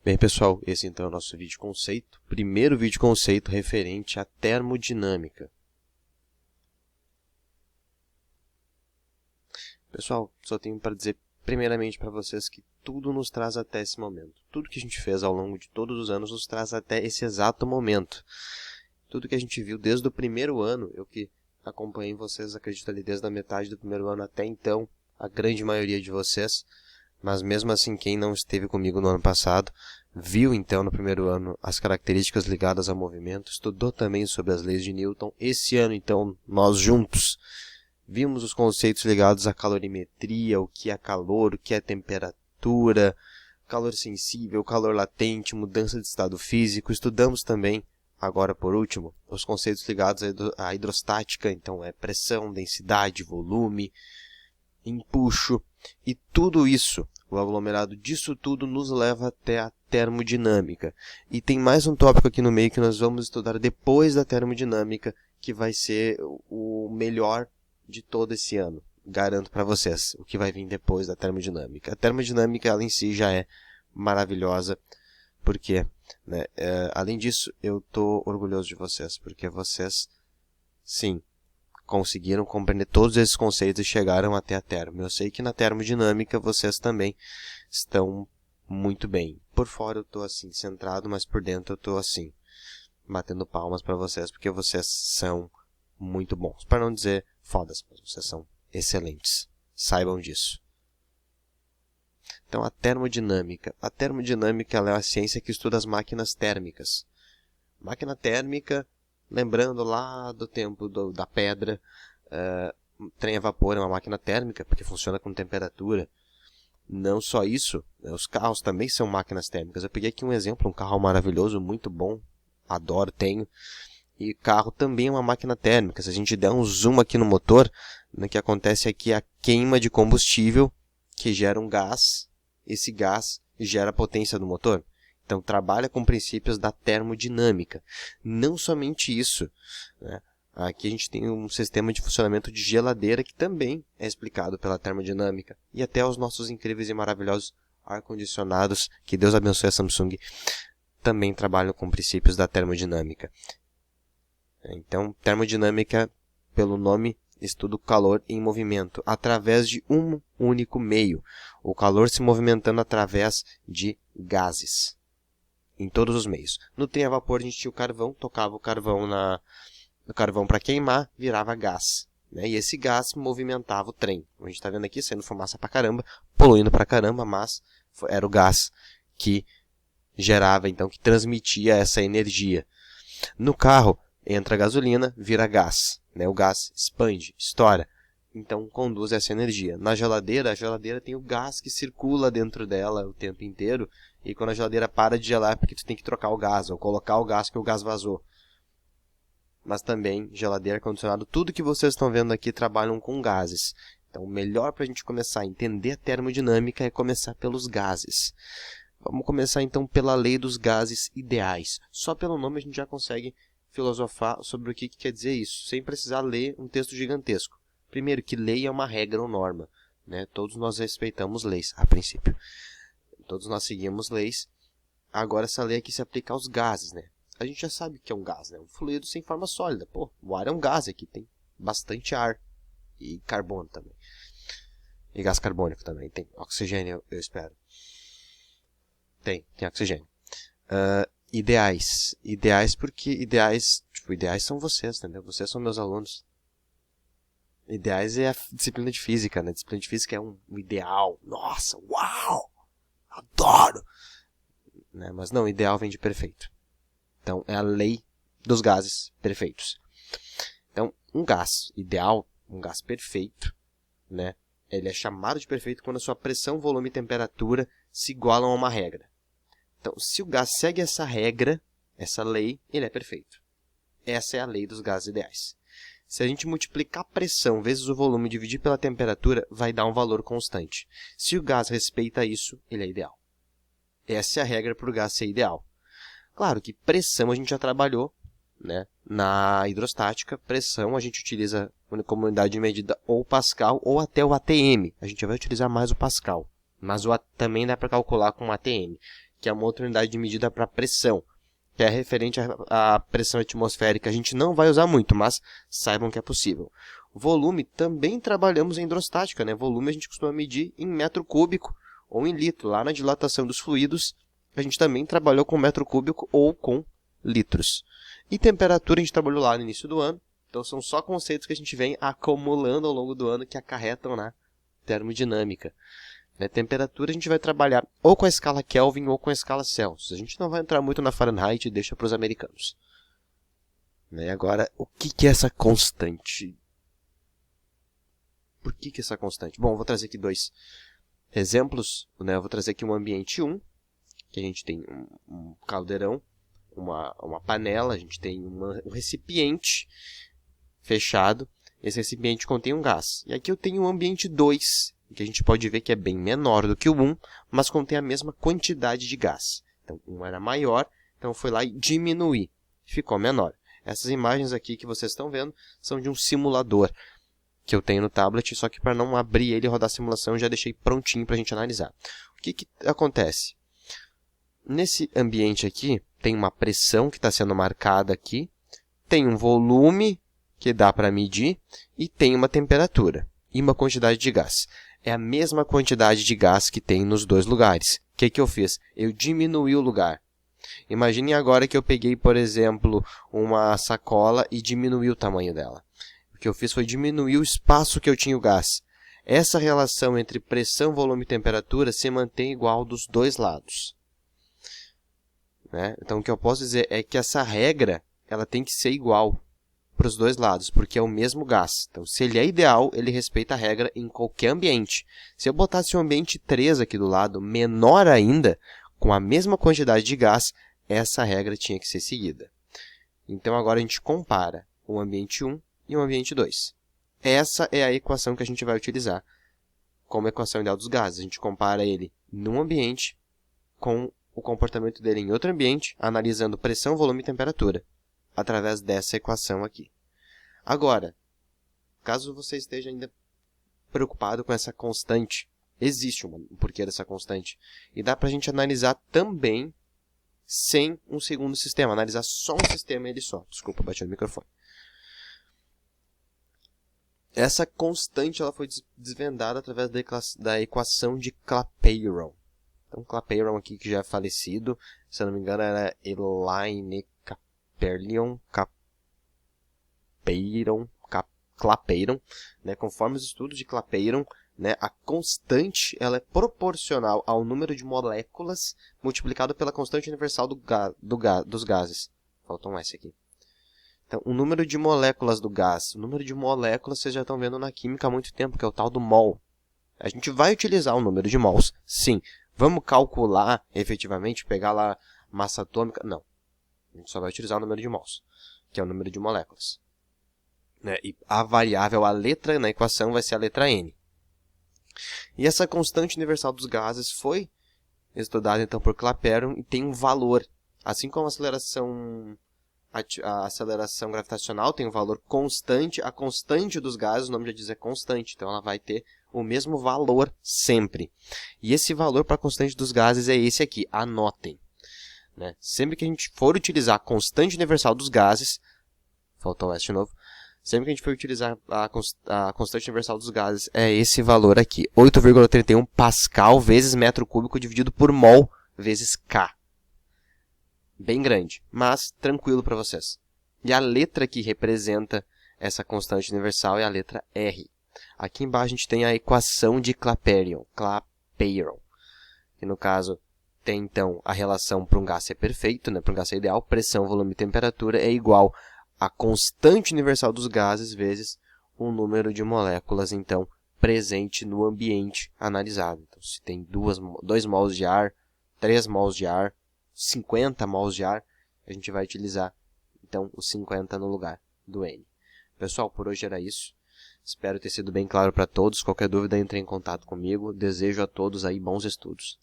Bem, pessoal, esse então é o nosso vídeo conceito. Primeiro vídeo conceito referente à termodinâmica. Pessoal, só tenho para dizer primeiramente para vocês que tudo nos traz até esse momento. Tudo que a gente fez ao longo de todos os anos nos traz até esse exato momento. Tudo que a gente viu desde o primeiro ano, eu que acompanhei vocês, acredito ali desde a metade do primeiro ano até então, a grande maioria de vocês, mas mesmo assim quem não esteve comigo no ano passado, viu então no primeiro ano as características ligadas ao movimento, estudou também sobre as leis de Newton. Esse ano então, nós juntos, vimos os conceitos ligados à calorimetria, o que é calor, o que é temperatura, calor sensível, calor latente, mudança de estado físico. Estudamos também, agora por último, os conceitos ligados à hidrostática, então é pressão, densidade, volume, empuxo, e tudo isso, o aglomerado disso tudo nos leva até a termodinâmica. E tem mais um tópico aqui no meio que nós vamos estudar depois da termodinâmica, que vai ser o melhor de todo esse ano. Garanto para vocês o que vai vir depois da termodinâmica. A termodinâmica ela em si já é maravilhosa, porque, né, além disso, eu estou orgulhoso de vocês, porque vocês, sim, conseguiram compreender todos esses conceitos e chegaram até a termo. Eu sei que na termodinâmica vocês também estão muito bem. Por fora eu estou assim, centrado, mas por dentro eu estou assim, batendo palmas para vocês, porque vocês são muito bons. Para não dizer fodas, mas vocês são excelentes. Saibam disso. Então, a termodinâmica. A termodinâmica ela é a ciência que estuda as máquinas térmicas. Máquina térmica, lembrando lá do tempo da pedra, trem a vapor é uma máquina térmica, porque funciona com temperatura. Não só isso, os carros também são máquinas térmicas. Eu peguei aqui um exemplo, um carro maravilhoso, muito bom, adoro, tenho. E carro também é uma máquina térmica. Se a gente der um zoom aqui no motor, o que acontece aqui é a queima de combustível que gera um gás. Esse gás gera a potência do motor. Então, trabalha com princípios da termodinâmica. Não somente isso, né? Aqui a gente tem um sistema de funcionamento de geladeira que também é explicado pela termodinâmica. E até os nossos incríveis e maravilhosos ar-condicionados, que Deus abençoe a Samsung, também trabalham com princípios da termodinâmica. Então, termodinâmica, pelo nome, estuda o calor em movimento, através de um único meio. O calor se movimentando através de gases, em todos os meios. No trem a vapor, a gente tinha o carvão, tocava o carvão no carvão para queimar, virava gás, né? E esse gás movimentava o trem. A gente está vendo aqui, saindo fumaça para caramba, poluindo para caramba, mas era o gás que gerava, então, que transmitia essa energia. No carro, entra a gasolina, vira gás, né? O gás expande, estoura, então conduz essa energia. Na geladeira, a geladeira tem o gás que circula dentro dela o tempo inteiro, e quando a geladeira para de gelar é porque tu tem que trocar o gás, ou colocar o gás que o gás vazou. Mas também, geladeira, ar-condicionado, tudo que vocês estão vendo aqui trabalham com gases. Então, o melhor para a gente começar a entender a termodinâmica é começar pelos gases. Vamos começar então pela lei dos gases ideais. Só pelo nome a gente já consegue filosofar sobre o que quer dizer isso, sem precisar ler um texto gigantesco. Primeiro, que lei é uma regra ou norma, né? Todos nós respeitamos leis, a princípio. Todos nós seguimos leis. Agora, essa lei aqui se aplica aos gases, né? A gente já sabe que é um gás, né? Um fluido sem forma sólida. Pô, o ar é um gás aqui, tem bastante ar. E carbono também. E gás carbônico também. Tem oxigênio, eu espero. Tem oxigênio. Ideais. Ideais porque ideais são vocês, entendeu? Vocês são meus alunos. Ideais é a disciplina de física, né? A disciplina de física é um ideal. Nossa, uau! Adoro! Né? Mas não, ideal vem de perfeito. Então, é a lei dos gases perfeitos. Então, um gás ideal, um gás perfeito, né? Ele é chamado de perfeito quando a sua pressão, volume e temperatura se igualam a uma regra. Então, se o gás segue essa regra, essa lei, ele é perfeito. Essa é a lei dos gases ideais. Se a gente multiplicar a pressão vezes o volume e dividir pela temperatura, vai dar um valor constante. Se o gás respeita isso, ele é ideal. Essa é a regra para o gás ser ideal. Claro que pressão a gente já trabalhou, né? Na hidrostática. Pressão a gente utiliza como unidade de medida ou Pascal ou até o ATM. A gente vai utilizar mais o Pascal. Mas também dá para calcular com o ATM. que é uma outra unidade de medida para pressão, que é referente à pressão atmosférica. A gente não vai usar muito, mas saibam que é possível. Volume, também trabalhamos em hidrostática, né? Volume a gente costuma medir em metro cúbico ou em litro. Lá na dilatação dos fluidos, a gente também trabalhou com metro cúbico ou com litros. E temperatura a gente trabalhou lá no início do ano. Então são só conceitos que a gente vem acumulando ao longo do ano que acarretam na termodinâmica. Temperatura a gente vai trabalhar ou com a escala Kelvin ou com a escala Celsius. A gente não vai entrar muito na Fahrenheit e deixa para os americanos. Agora, o que é essa constante? Por que é essa constante? Bom, eu vou trazer aqui dois exemplos. Eu vou trazer aqui um ambiente 1, que a gente tem um caldeirão, uma panela, a gente tem um recipiente fechado. Esse recipiente contém um gás. E aqui eu tenho um ambiente 2, que a gente pode ver que é bem menor do que o 1, mas contém a mesma quantidade de gás. Então, um era maior, então eu fui lá e diminuí, ficou menor. Essas imagens aqui que vocês estão vendo são de um simulador que eu tenho no tablet, só que para não abrir ele e rodar a simulação, eu já deixei prontinho para a gente analisar. O que acontece? Nesse ambiente aqui, tem uma pressão que está sendo marcada aqui, tem um volume que dá para medir e tem uma temperatura e uma quantidade de gás. É a mesma quantidade de gás que tem nos dois lugares. O que eu fiz? Eu diminuí o lugar. Imaginem agora que eu peguei, por exemplo, uma sacola e diminuí o tamanho dela. O que eu fiz foi diminuir o espaço que eu tinha o gás. Essa relação entre pressão, volume e temperatura se mantém igual dos dois lados. Então, o que eu posso dizer é que essa regra ela tem que ser igual para os dois lados, porque é o mesmo gás. Então, se ele é ideal, ele respeita a regra em qualquer ambiente. Se eu botasse um ambiente 3 aqui do lado, menor ainda, com a mesma quantidade de gás, essa regra tinha que ser seguida. Então, agora a gente compara o ambiente 1 e o ambiente 2. Essa é a equação que a gente vai utilizar como equação ideal dos gases. A gente compara ele num ambiente com o comportamento dele em outro ambiente, analisando pressão, volume e temperatura, através dessa equação aqui. Agora, caso você esteja ainda preocupado com essa constante, existe um porquê dessa constante. E dá para a gente analisar também sem um segundo sistema, analisar só um sistema ele só. Desculpa, bati no microfone. Essa constante ela foi desvendada através da equação de Clapeyron. Então, Clapeyron aqui, que já é falecido, se eu não me engano, era Elaine Clapeyron, conforme os estudos de Clapeyron, a constante ela é proporcional ao número de moléculas multiplicado pela constante universal dos gases. Faltou um S aqui. Então, o número de moléculas do gás, o número de moléculas vocês já estão vendo na química há muito tempo, que é o tal do mol. A gente vai utilizar o número de mols, sim. Vamos calcular efetivamente, pegar lá massa atômica? Não. A gente só vai utilizar o número de mols, que é o número de moléculas. E a variável, a letra na equação vai ser a letra N. E essa constante universal dos gases foi estudada então por Clapeyron e tem um valor. Assim como a aceleração gravitacional tem um valor constante, a constante dos gases, o nome já diz é constante, então ela vai ter o mesmo valor sempre. E esse valor para a constante dos gases é esse aqui, anotem. Sempre que a gente for utilizar a constante universal dos gases, faltou o S de novo, sempre que a gente for utilizar a constante universal dos gases, é esse valor aqui, 8,31 Pascal vezes metro cúbico dividido por mol vezes K. Bem grande, mas tranquilo para vocês. E a letra que representa essa constante universal é a letra R. Aqui embaixo a gente tem a equação de Clapeyron, que no caso tem então a relação para um gás ser perfeito, para um gás ser ideal, pressão, volume e temperatura é igual a constante universal dos gases vezes o número de moléculas então presente no ambiente analisado. Então, se tem 2 mols de ar, 3 mols de ar, 50 mols de ar, a gente vai utilizar então o 50 no lugar do N. Pessoal, por hoje era isso. Espero ter sido bem claro para todos. Qualquer dúvida, entre em contato comigo. Desejo a todos aí bons estudos.